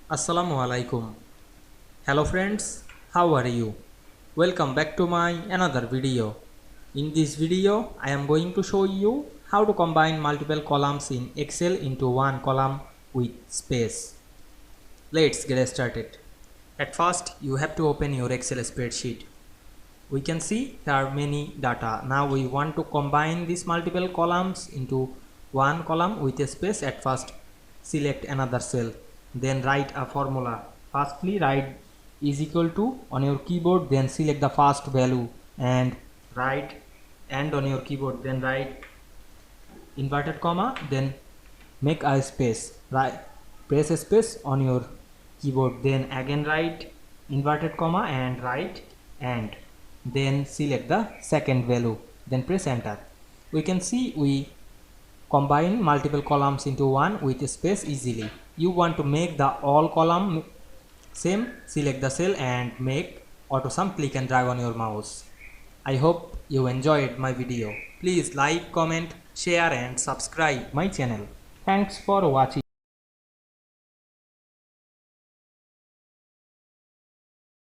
Assalamu Walaikum. Hello friends, how are you? Welcome back to my another video. In this video, I am going to show you how to combine multiple columns in Excel into one column with space. Let's get started. At first, you have to open your Excel spreadsheet. We can see there are many data. Now we want to combine these multiple columns into one column with a space. At first, select another cell, then write a formula. Firstly, write is equal to on your keyboard, then select the first value and write and on your keyboard, then write inverted comma, then make a space. Right, press a space on your keyboard, then again write inverted comma and write and then select the second value, then press enter. We can see we combine multiple columns into one with a space easily. You want to make the all column same, select the cell and make auto sum, click and drag on your mouse. I hope you enjoyed my video. Please like, comment, share and subscribe my channel. Thanks for watching.